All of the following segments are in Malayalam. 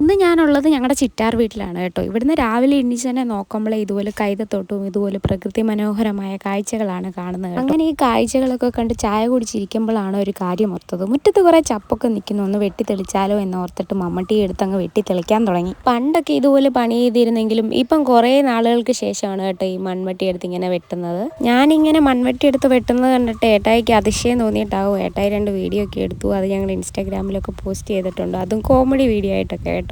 ഇന്ന് ഞാനുള്ളത് ഞങ്ങളുടെ ചിറ്റാർ വീട്ടിലാണ് കേട്ടോ. ഇവിടുന്ന് രാവിലെ എണീച്ച് തന്നെ നോക്കുമ്പോഴേ ഇതുപോലെ കൈതത്തോട്ടവും ഇതുപോലെ പ്രകൃതി മനോഹരമായ കാഴ്ചകളാണ് കാണുന്നത് കേട്ടോ. അങ്ങനെ ഈ കാഴ്ചകളൊക്കെ കണ്ട് ചായ കുടിച്ചിരിക്കുമ്പോഴാണ് ഒരു കാര്യം ഓർത്തത്. മുറ്റത്ത് കുറേ ചപ്പൊക്കെ നിൽക്കുന്നു, ഒന്ന് വെട്ടി തെളിച്ചാലോ എന്ന് ഓർത്തിട്ട് മമ്മട്ടി എടുത്ത് അങ്ങ് വെട്ടി തെളിക്കാൻ തുടങ്ങി. പണ്ടൊക്കെ ഇതുപോലെ പണി ചെയ്തിരുന്നെങ്കിലും ഇപ്പം കുറേ നാളുകൾക്ക് ശേഷമാണ് കേട്ടോ ഈ മൺവെട്ടി എടുത്ത് ഇങ്ങനെ വെട്ടുന്നത്. ഞാനിങ്ങനെ മൺവെട്ടി എടുത്ത് വെട്ടുന്നത് കണ്ടിട്ട് ഏട്ടായിക്ക് അതിശയം തോന്നിയിട്ടാവും ഏട്ടായി 2 വീഡിയോ ഒക്കെ എടുത്തു. അത് ഞങ്ങൾ ഇൻസ്റ്റാഗ്രാമിലൊക്കെ പോസ്റ്റ് ചെയ്തിട്ടുണ്ട്, അതും കോമഡി വീഡിയോ ആയിട്ടൊക്കെ കേട്ടോ.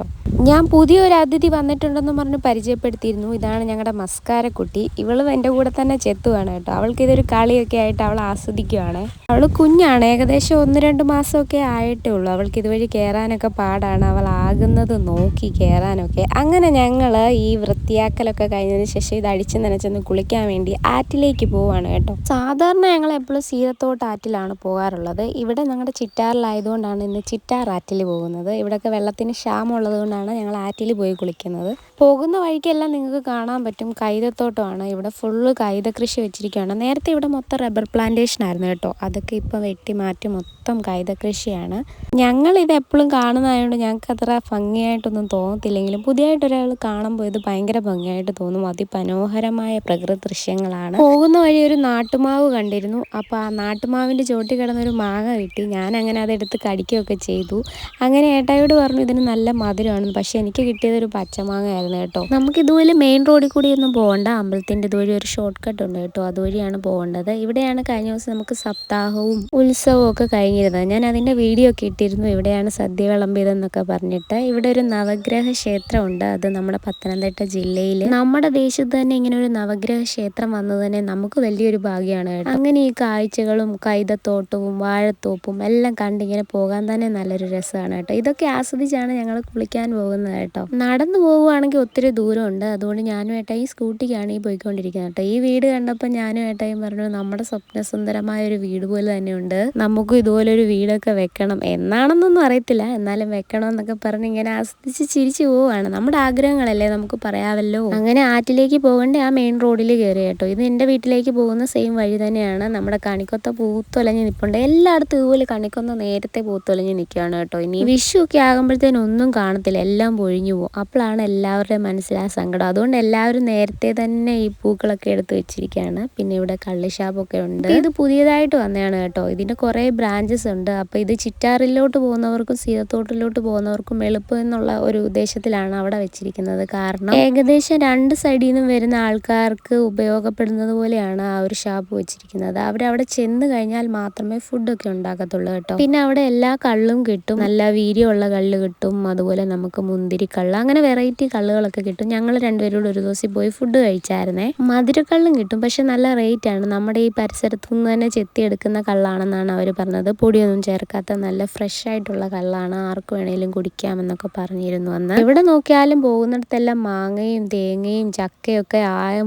ഞാൻ പുതിയൊരു അതിഥി വന്നിട്ടുണ്ടെന്ന് പറഞ്ഞ് പരിചയപ്പെടുത്തിയിരുന്നു. ഇതാണ് ഞങ്ങളുടെ മസ്കാരക്കുട്ടി. ഇവളും എൻ്റെ കൂടെ തന്നെ ചെത്തുവാണ് കേട്ടോ. അവൾക്ക് ഇതൊരു കളിയൊക്കെ ആയിട്ട് അവൾ ആസ്വദിക്കുവാണ്. അവൾ കുഞ്ഞാണ്, ഏകദേശം 1-2 മാസമൊക്കെ ആയിട്ടേ ഉള്ളൂ. അവൾക്ക് ഇതുവഴി കയറാനൊക്കെ പാടാണ്, അവൾ ആകുന്നത് നോക്കി കയറാനൊക്കെ. അങ്ങനെ ഞങ്ങൾ ഈ വൃത്തിയാക്കലൊക്കെ കഴിഞ്ഞതിന് ശേഷം ഇത് അടിച്ച് നനച്ചൊന്ന് കുളിക്കാൻ വേണ്ടി ആറ്റിലേക്ക് പോവാണ് കേട്ടോ. സാധാരണ ഞങ്ങൾ എപ്പോഴും സീതത്തോട്ട് ആറ്റിലാണ് പോകാറുള്ളത്. ഇവിടെ ഞങ്ങളുടെ ചിറ്റാറിലായതുകൊണ്ടാണ് ഇന്ന് ചിറ്റാർ ആറ്റിൽ പോകുന്നത്. ഇവിടെയൊക്കെ വെള്ളത്തിന് ക്ഷാമമുള്ളത് കൊണ്ടാണ് ഞങ്ങൾ ആറ്റിൽ പോയി കുളിക്കുന്നത്. പോകുന്ന വഴിക്കെല്ലാം നിങ്ങൾക്ക് കാണാൻ പറ്റും കൈതത്തോട്ടമാണ്. ഇവിടെ ഫുള്ള് കൈത കൃഷി വെച്ചിരിക്കുകയാണ്. നേരത്തെ ഇവിടെ മൊത്തം റബ്ബർ പ്ലാന്റേഷൻ ആയിരുന്നു കേട്ടോ. അതൊക്കെ ഇപ്പം വെട്ടി മാറ്റി മൊത്തം കൈത കൃഷിയാണ്. ഞങ്ങളിത് എപ്പോഴും കാണുന്നതായതുകൊണ്ട് ഞങ്ങൾക്ക് അത്ര ഭംഗിയായിട്ടൊന്നും തോന്നത്തില്ലെങ്കിലും പുതിയതായിട്ടൊരാൾ കാണുമ്പോൾ ഇത് ഭയങ്കര ഭംഗിയായിട്ട് തോന്നും. അതിമനോഹരമായ പ്രകൃതി ദൃശ്യങ്ങളാണ്. പോകുന്ന വഴി ഒരു നാട്ടുമാവ് കണ്ടിരുന്നു. അപ്പോൾ ആ നാട്ടുമാവിൻ്റെ ചോട്ടിൽ കിടന്നൊരു മാങ്ങ കിട്ടി. ഞാൻ അങ്ങനെ അതെടുത്ത് കടിക്കുകയൊക്കെ ചെയ്തു. അങ്ങനെ ഏട്ടായോട് പറഞ്ഞു ഇതിന് നല്ല മധുരമാണ്. പക്ഷെ എനിക്ക് കിട്ടിയത് ഒരു പച്ചമാങ്ങ ആയിരുന്നു കേട്ടോ. നമുക്ക് ഇതുപോലെ മെയിൻ റോഡിൽ കൂടി ഒന്നും പോകണ്ട, അമ്പലത്തിൻ്റെ ഇതുവഴി ഒരു ഷോർട്ട് കട്ട് ഉണ്ട് കേട്ടോ, അതുവഴിയാണ് പോകേണ്ടത്. ഇവിടെയാണ് കഴിഞ്ഞ ദിവസം നമുക്ക് സപ്താഹവും ഉത്സവവും ഒക്കെ കഴിഞ്ഞിരുന്നത്. ഞാൻ അതിൻ്റെ വീഡിയോ ഒക്കെ ഇട്ടിരുന്നു, ഇവിടെയാണ് സദ്യ വിളമ്പിയതെന്നൊക്കെ പറഞ്ഞിട്ട്. ഇവിടെ ഒരു നവഗ്രഹ ക്ഷേത്രമുണ്ട്, അത് നമ്മുടെ പത്തനംതിട്ട ജില്ലയിൽ നമ്മുടെ ദേശത്ത് തന്നെ ഇങ്ങനെ ഒരു നവഗ്രഹ ക്ഷേത്രം വന്നത് തന്നെ നമുക്ക് വലിയൊരു ഭാഗ്യമാണ് കേട്ടോ. അങ്ങനെ ഈ കാഴ്ചകളും കൈതത്തോട്ടവും വാഴത്തോപ്പും എല്ലാം കണ്ടിങ്ങനെ പോകാൻ തന്നെ നല്ലൊരു രസമാണ് കേട്ടോ. ഇതൊക്കെ ആസ്വദിച്ചാണ് ഞങ്ങൾ കുളിക്കാൻ പോകുന്നത് കേട്ടോ. നടന്നു പോവുകയാണെങ്കിൽ ഒത്തിരി ദൂരമുണ്ട്, അതുകൊണ്ട് ഞാനും ഏട്ടായി സ്കൂട്ടിക്കാണ് ഈ പോയിക്കൊണ്ടിരിക്കുന്നത് കേട്ടോ. ഈ വീട് കണ്ടപ്പോൾ ഞാനും ഏട്ടായും പറഞ്ഞു നമ്മുടെ സ്വപ്നസുന്ദരമായ ഒരു വീട് പോലെ തന്നെയുണ്ട്, നമുക്കും ഇതുപോലൊരു വീടൊക്കെ വെക്കണം. എന്നാണെന്നൊന്നും അറിയത്തില്ല, എന്നാലും വെക്കണം എന്നൊക്കെ പറഞ്ഞ് ഇങ്ങനെ ആസ്വദിച്ച് ചിരിച്ചു പോവുകയാണ്. നമ്മുടെ ആഗ്രഹങ്ങളല്ലേ, നമുക്ക് പറയാമല്ലോ. അങ്ങനെ ആറ്റിലേക്ക് പോകേണ്ട ആ മെയിൻ റോഡിൽ കയറി കേട്ടോ. ഇത് എൻ്റെ വീട്ടിലേക്ക് പോകുന്ന സെയിം വഴി തന്നെയാണ്. നമ്മുടെ കണിക്കൊത്ത പൂത്തൊലഞ്ഞ് നിൽപ്പുണ്ട്. എല്ലായിടത്തും ഇതുപോലെ കണിക്കൊന്ന നേരത്തെ പൂത്തൊലഞ്ഞ് നിൽക്കുകയാണ് കേട്ടോ. ഇനി വിഷു ഒക്കെ ആകുമ്പോഴത്തേനും ഒന്നും കാണത്തില്ല, എല്ലാം പൊഴിഞ്ഞു പോകും. അപ്പോഴാണ് എല്ലാവരുടെയും മനസ്സിൽ ആ സങ്കടം. അതുകൊണ്ട് എല്ലാവരും നേരത്തെ തന്നെ ഈ പൂക്കളൊക്കെ എടുത്ത് വെച്ചിരിക്കുകയാണ്. പിന്നെ ഇവിടെ കള്ളിഷാപ്പൊക്കെ ഉണ്ട്. ഇത് പുതിയതായിട്ട് വന്നതാണ് കേട്ടോ. ഇതിൻ്റെ കുറേ ബ്രാഞ്ചസ് ഉണ്ട്. അപ്പോൾ ഇത് ചിറ്റാറിലോട്ട് പോകുന്നവർക്കും സീതത്തോട്ടിലോട്ട് പോകുന്നവർക്കും എളുപ്പം എന്നുള്ള ഒരു ഉദ്ദേശത്തിലാണ് അവിടെ വെച്ചിരിക്കുന്നത്. കാരണം ഏകദേശം 2 സൈഡിൽ നിന്നും വരുന്ന ആൾക്കാർക്ക് ഉപയോഗപ്പെടുന്നത് പോലെയാണ് ആ ഒരു ഷാപ്പ് വെച്ചിരിക്കുന്നത്. അവരവിടെ ചെന്ന് കഴിഞ്ഞാൽ മാത്രമേ ഫുഡൊക്കെ ഉണ്ടാക്കത്തുള്ളൂ കേട്ടോ. പിന്നെ അവിടെ എല്ലാ കള്ളും കിട്ടും, നല്ല വീര്യമുള്ള കള്ള് കിട്ടും, അതുപോലെ നമുക്ക് മുന്തിരിക്കള്ള്, അങ്ങനെ വെറൈറ്റി കള്ളുകളൊക്കെ കിട്ടും. ഞങ്ങൾ 2 പേരോട് ഒരു ദിവസം പോയി ഫുഡ് കഴിച്ചായിരുന്നേ. മധുരക്കള്ളും കിട്ടും, പക്ഷെ നല്ല റേറ്റ് ആണ്. നമ്മുടെ ഈ പരിസരത്തു നിന്ന് തന്നെ ചെത്തിയെടുക്കുന്ന കള്ളാണെന്നാണ് അവർ പറഞ്ഞത്. പൊടിയൊന്നും ചേർക്കാത്ത നല്ല ഫ്രഷ് ആയിട്ടുള്ള കള്ളാണ്, ആർക്ക് വേണേലും കുടിക്കാമെന്നൊക്കെ പറഞ്ഞിരുന്നു അന്ന്. എവിടെ നോക്കിയാലും പോകുന്നിടത്തെല്ലാം മാങ്ങയും തേങ്ങയും ചക്കയൊക്കെ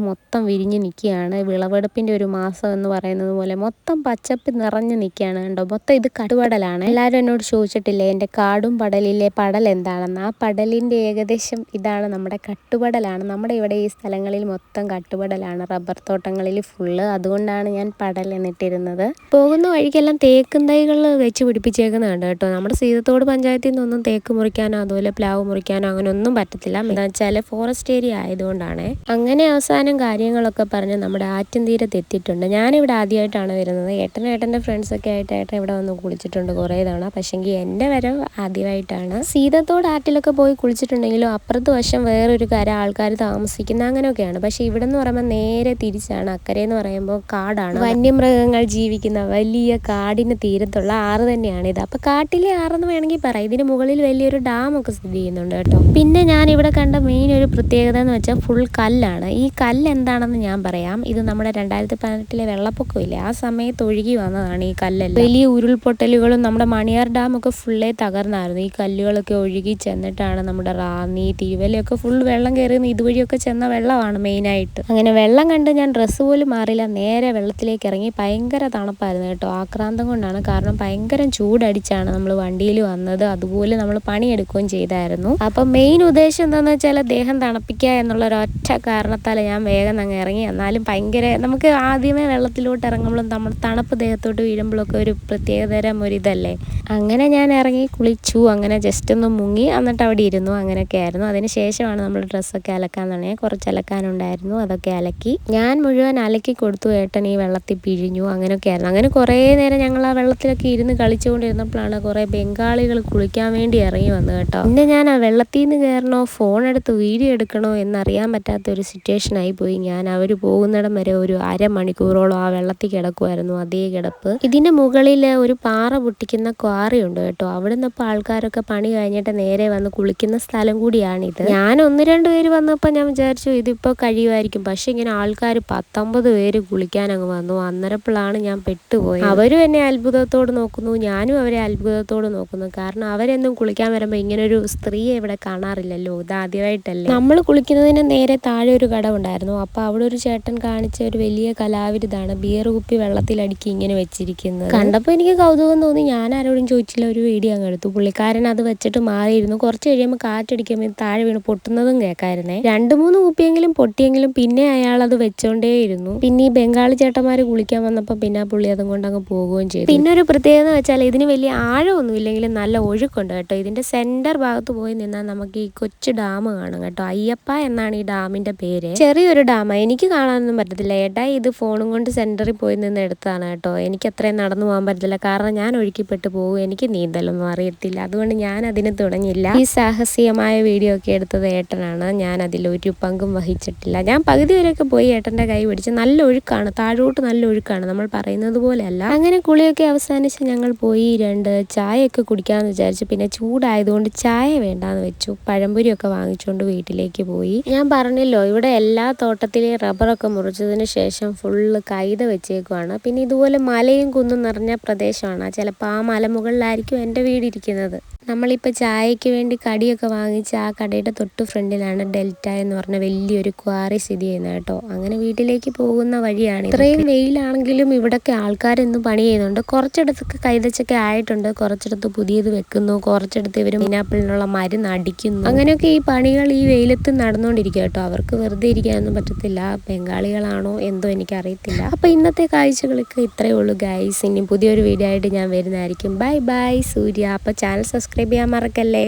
മൊത്തം വിരിഞ്ഞ് നിൽക്കുകയാണ്. വിളവെടുപ്പിൻ്റെ ഒരു മാസം എന്ന് പറയുന്നത് പോലെ മൊത്തം പച്ചപ്പ് നിറഞ്ഞ് നിൽക്കുകയാണ് കണ്ടോ. മൊത്തം ഇത് കട്ടുപടലാണ്. എല്ലാവരും എന്നോട് ചോദിച്ചിട്ടില്ലേ എൻ്റെ കാടും പടലിലെ പടൽ എന്താണെന്ന്. ആ പടലിൻ്റെ ഏകദേശം ഇതാണ്, നമ്മുടെ കട്ടുപടലാണ്. നമ്മുടെ ഇവിടെ ഈ സ്ഥലങ്ങളിൽ മൊത്തം കട്ടുപടലാണ്, റബ്ബർ തോട്ടങ്ങളിൽ ഫുള്ള്. അതുകൊണ്ടാണ് ഞാൻ പടൽ എന്നിട്ടിരുന്നത്. പോകുന്ന വഴിക്കെല്ലാം തേക്കും തൈകൾ വെച്ച് പിടിപ്പിച്ചേക്കുന്നത് കണ്ടോ കേട്ടോ. നമ്മുടെ സീതത്തോട് പഞ്ചായത്തിൽ നിന്നൊന്നും തേക്ക് മുറിക്കാനോ അതുപോലെ പ്ലാവ് മുറിക്കാനോ അങ്ങനെ ഒന്നും പറ്റത്തില്ല. എന്താ വെച്ചാൽ ഫോറസ്റ്റ് ഏരിയ ആയതുകൊണ്ടാണ്. അങ്ങനെ അവസാനം കാര്യങ്ങളൊക്കെ പറഞ്ഞ് നമ്മുടെ ആറ്റും തീരത്ത് എത്തിയിട്ടുണ്ട്. ഞാനിവിടെ ആദ്യമായിട്ടാണ് വരുന്നത്. ഏട്ടൻ്റെ ഫ്രണ്ട്സൊക്കെ ആയിട്ട് ഏട്ടൻ ഇവിടെ വന്ന് കുളിച്ചിട്ടുണ്ട് കുറേ തവണ. പക്ഷേങ്കിൽ എൻ്റെ വരവ് ആദ്യമായിട്ടാണ്. സീതത്തോട് ആറ്റിലൊക്കെ പോയി കുളിച്ചിട്ടുണ്ടെങ്കിലും അപ്പുറത്ത് വശം വേറൊരു കര ആൾക്കാർ താമസിക്കുന്ന അങ്ങനെയൊക്കെയാണ്. പക്ഷേ ഇവിടെ എന്ന് പറയുമ്പോൾ നേരെ തിരിച്ചാണ്. അക്കരെ എന്ന് പറയുമ്പോൾ കാടാണ്, വന്യമൃഗങ്ങൾ ജീവിക്കുന്ന വലിയ കാടിന് തീരത്തുള്ള ആറ് തന്നെയാണിത്. അപ്പോൾ കാട്ടിലെ ആറെന്ന് വേണമെങ്കിൽ പറയാം. ഇതിന് മുകളിൽ വലിയൊരു ഡാമൊക്കെ സ്ഥിതി ചെയ്യുന്നുണ്ട് കേട്ടോ. പിന്നെ ഞാൻ ഇവിടെ കണ്ട മെയിൻ ഒരു പ്രത്യേകത എന്ന് വെച്ചാൽ ഫുൾ കല്ലാണ്. ഈ കല്ല് എന്താണെന്ന് ഞാൻ പറയാം. ഇത് നമ്മുടെ 2018 വെള്ളപ്പൊക്കമില്ലേ, ആ സമയത്ത് ഒഴുകി വന്നതാണ് ഈ കല്ലെല്ലാം. വലിയ ഉരുൾപൊട്ടലുകളും നമ്മുടെ മണിയാർ ഡാമൊക്കെ ഫുള്ളേ തകർന്നായിരുന്നു. ഈ കല്ലുകളൊക്കെ ഒഴുകി ചെന്നിട്ടാണ് നമ്മുടെ റാന്നി തിരുവല്ലയൊക്കെ ഫുൾ വെള്ളം കയറുന്ന ഇതുവഴിയൊക്കെ ചെന്ന വെള്ളമാണ് മെയിനായിട്ട്. അങ്ങനെ വെള്ളം കണ്ട് ഞാൻ ഡ്രസ്സ് പോലും മാറില്ല, നേരെ വെള്ളത്തിലേക്ക് ഇറങ്ങി. ഭയങ്കര തണുപ്പായിരുന്നു കേട്ടോ. ആക്രാന്തം കൊണ്ടാണ്, കാരണം ഭയങ്കര ചൂടടിച്ചാണ് നമ്മൾ വണ്ടിയിൽ വന്നത്. അതുപോലെ നമ്മൾ പണിയെടുക്കുകയും ചെയ്തായിരുന്നു. അപ്പം മെയിൻ ഉദ്ദേശം എന്താണെന്ന് വെച്ചാൽ ദേഹം തണുപ്പിക്കുക എന്നുള്ളൊരൊറ്റ കാരണത്താൽ ഞാൻ വേഗം അങ്ങ് ഇറങ്ങി. എന്നാലും ഭയങ്കര നമുക്ക് ആദ്യമേ വെള്ളത്തിലോട്ട് ഇറങ്ങുമ്പോഴും നമ്മൾ തണുപ്പ് ദേഹത്തോട്ട് വീഴുമ്പോഴൊക്കെ ഒരു പ്രത്യേകതരം ഒരിതല്ലേ. അങ്ങനെ ഞാൻ ഇറങ്ങി കുളിച്ചു, അങ്ങനെ ജസ്റ്റ് ഒന്ന് മുങ്ങി. എന്നിട്ട് എന്നിട്ട് അവിടെ ഇരുന്നു. അങ്ങനെയൊക്കെ ആയിരുന്നു. അതിന് ശേഷമാണ് നമ്മൾ ഡ്രസ്സൊക്കെ അലക്കാൻ തുടങ്ങിയത്. കുറച്ച് അലക്കാനുണ്ടായിരുന്നു, അതൊക്കെ അലക്കി ഞാൻ മുഴുവൻ അലക്കി കൊടുത്തു. ഏട്ടൻ ഈ വെള്ളത്തിൽ പിഴിഞ്ഞു. അങ്ങനെയൊക്കെ ആയിരുന്നു. അങ്ങനെ കുറേ നേരം ഞങ്ങൾ ആ വെള്ളത്തിലൊക്കെ ഇരുന്ന് കളിച്ചുകൊണ്ടിരുന്നപ്പോഴാണ് കുറേ ബംഗാളികൾ കുളിക്കാൻ വേണ്ടി ഇറങ്ങി വന്നു കേട്ടോ. പിന്നെ ഞാൻ ആ വെള്ളത്തിൽ നിന്ന് കയറണോ ഫോൺ എടുത്ത് വീഡിയോ എടുക്കണോ എന്നറിയാൻ പറ്റാത്ത ഒരു സിറ്റുവേഷനായി പോയി. ഞാൻ അവർ പോകുന്നിടം വരെ ഒരു അരമണിക്കൂറോളം ആ വെള്ളത്തിൽ കിടക്കുമായിരുന്നു, അതേ കിടപ്പ്. ഇതിന്റെ മുകളിൽ ഒരു പാറ പൊട്ടിക്കുന്ന ക്വാറി ഉണ്ട് കേട്ടോ. അവിടെ നിന്നപ്പോൾ ആൾക്കാരൊക്കെ പണി കഴിഞ്ഞിട്ട് നേരെ വന്ന് കുളിക്കുന്ന സ്ഥലം കൂടിയാണിത്. ഞാൻ 1-2 പേര് വന്നപ്പോൾ ഞാൻ വിചാരിച്ചു ഇതിപ്പോൾ കഴിയുമായിരിക്കും. പക്ഷെ ഇങ്ങനെ ആൾക്കാർ 10-50 പേര് കുളിക്കാൻ അങ്ങ് വന്നു. അന്നേരപ്പോഴാണ് ഞാൻ പെട്ടുപോയത്. അവരും എന്നെ അത്ഭുതത്തോട് നോക്കുന്നു, ഞാനും അവരെ അത്ഭുതത്തോട് നോക്കുന്നു. കാരണം അവരെന്നും കുളിക്കാൻ വരുമ്പോൾ ഇങ്ങനെ ഒരു സ്ത്രീയെ ഇവിടെ കാണാറില്ലല്ലോ, ഇതാദ്യമായിട്ടല്ലേ. നമ്മൾ കുളിക്കുന്നതിന് നേരെ താഴെ ഒരു കട ഉണ്ടായിരുന്നു. അപ്പോൾ അവിടെ ഒരു ചേട്ടൻ കാണിച്ച ഒരു വലിയ കലാവിരുതാണ് ബിയർ കുപ്പി വെള്ളത്തിലടുക്കി ഇങ്ങനെ വെച്ചിരിക്കുന്നത്. കണ്ടപ്പോൾ എനിക്ക് കൗതുകം തോന്നി. ഞാൻ ആരോടും ചോദിച്ചില്ല, ഒരു വീഡിയോ അങ്ങ് എടുത്തു. പുള്ളിക്കാരൻ അത് വെച്ചിട്ട് മാറിയിരുന്നു. കുറച്ച് കഴിയുമ്പോൾ കാറ്റടിക്കുമ്പോൾ താഴെ വീണ് പൊട്ടുന്നതും കേൾക്കായിരുന്നേ. 2-3 കുപ്പിയെങ്കിലും പൊട്ടിയെങ്കിലും പിന്നെ അയാൾ അത് വെച്ചോണ്ടേയിരുന്നു. പിന്നെ ഈ ബംഗാളി ചേട്ടന്മാർ കുളിക്കാൻ വന്നപ്പോൾ പിന്നെ പുള്ളി അതും കൊണ്ട് അങ്ങ് പോവുകയും ചെയ്തു. പിന്നെ ഒരു പ്രത്യേകത വെച്ചാൽ ഇതിന് വലിയ ആഴമൊന്നും ഇല്ലെങ്കിലും നല്ല ഒഴുക്കുണ്ട് കേട്ടോ. ഇതിന്റെ സെന്റർ ഭാഗത്ത് പോയി നിന്നാൽ നമുക്ക് ഈ കൊച്ചു ഡാം കാണും കേട്ടോ. അയ്യപ്പ എന്നാണ് ഈ ഡാമിന്റെ പേര്. ചെറിയൊരു ഡാം, എനിക്ക് കാണാനൊന്നും പറ്റത്തില്ല. ഏട്ടാ ഇത് ഫോണും കൊണ്ട് സെന്ററിൽ പോയി നിന്ന് എടുത്താണ് കേട്ടോ. എനിക്ക് അത്രയും നടന്നു പോകാൻ പറ്റത്തില്ല, കാരണം ഞാൻ ഒഴുക്കിപ്പെട്ട് പോകും. എനിക്ക് നീന്തലൊന്നും അറിയത്തില്ല, അതുകൊണ്ട് ഞാൻ അതിന് തുടങ്ങില്ല. ഈ സാഹസികമായ വീഡിയോ ഒക്കെ എടുത്തത് ഏട്ടനാണ്. ഞാൻ അതിലൊരു പങ്കും വഹിച്ചിട്ടില്ല. ഞാൻ പകുതി വരെയൊക്കെ പോയി ഏട്ടൻ്റെ കൈ പിടിച്ച്. നല്ല ഒഴുക്കാണ്, താഴോട്ട് നല്ല ഒഴുക്കാണ്, നമ്മൾ പറയുന്നത് പോലെയല്ല. അങ്ങനെ കുളിയൊക്കെ അവസാനിച്ച് ഞങ്ങൾ പോയി 2 ചായയൊക്കെ കുടിക്കാമെന്ന് വിചാരിച്ചു. പിന്നെ ചൂടായതുകൊണ്ട് ചായ വേണ്ടാന്ന് വെച്ചു. പഴംപൊരിയൊക്കെ വാങ്ങിച്ചുകൊണ്ട് വീട്ടിലേക്ക് പോയി. ഞാൻ പറഞ്ഞല്ലോ, ഇവിടെ എല്ലാ തോട്ടത്തിലെയും റബ്ബറൊക്കെ മുറിച്ചതിന് ശേഷം ഫുള്ള് കൈത വെച്ചേക്കുവാണ്. പിന്നെ ഇതുപോലെ മലയും കുന്നും നിറഞ്ഞ പ്രദേശമാണ്. ചിലപ്പോൾ ആ മലമുകളിലായിരിക്കും എൻ്റെ വീടിരിക്കുന്നത്. നമ്മളിപ്പോൾ ചായയ്ക്ക് വേണ്ടി കടിയൊക്കെ വാങ്ങിച്ച് ആ കടയുടെ തൊട്ട് ഫ്രണ്ടിലാണ് ഡെൽറ്റ എന്ന് പറഞ്ഞ വലിയൊരു ക്വാറി സ്ഥിതി ചെയ്യുന്നത് കേട്ടോ. അങ്ങനെ വീട്ടിലേക്ക് പോകുന്ന വഴിയാണ്. ഇത്രയും വെയിലാണെങ്കിലും ഇവിടൊക്കെ ആൾക്കാരെന്നും പണി ചെയ്യുന്നുണ്ട്. കുറച്ചിടത്തൊക്കെ കൈതച്ചൊക്കെ ആയിട്ടുണ്ട്, കുറച്ചിടത്ത് പുതിയത് വെക്കുന്നു, കുറച്ചിടത്ത് ഇവർ പൈനാപ്പിളിനുള്ള മരുന്ന് അടിക്കുന്നു. അങ്ങനെയൊക്കെ ഈ പണികൾ ഈ വെയിലത്ത് നടന്നുകൊണ്ടിരിക്കുക കേട്ടോ. അവർക്ക് വെറുതെ ഇരിക്കാനൊന്നും പറ്റത്തില്ല. ബംഗാളികളാണോ എന്തോ എനിക്കറിയത്തില്ല. അപ്പോൾ ഇന്നത്തെ കാഴ്ചകളൊക്കെ ഇത്രയേ ഉള്ളൂ ഗൈസ്. ഇനി പുതിയൊരു വീഡിയോ ആയിട്ട് ഞാൻ വരുന്നതായിരിക്കും. ബൈ ബൈ, സൂര്യ. അപ്പോൾ ചാനൽ സബ്സ്ക്രൈബ് ചെയ്യാൻ മറക്കല്ലേ.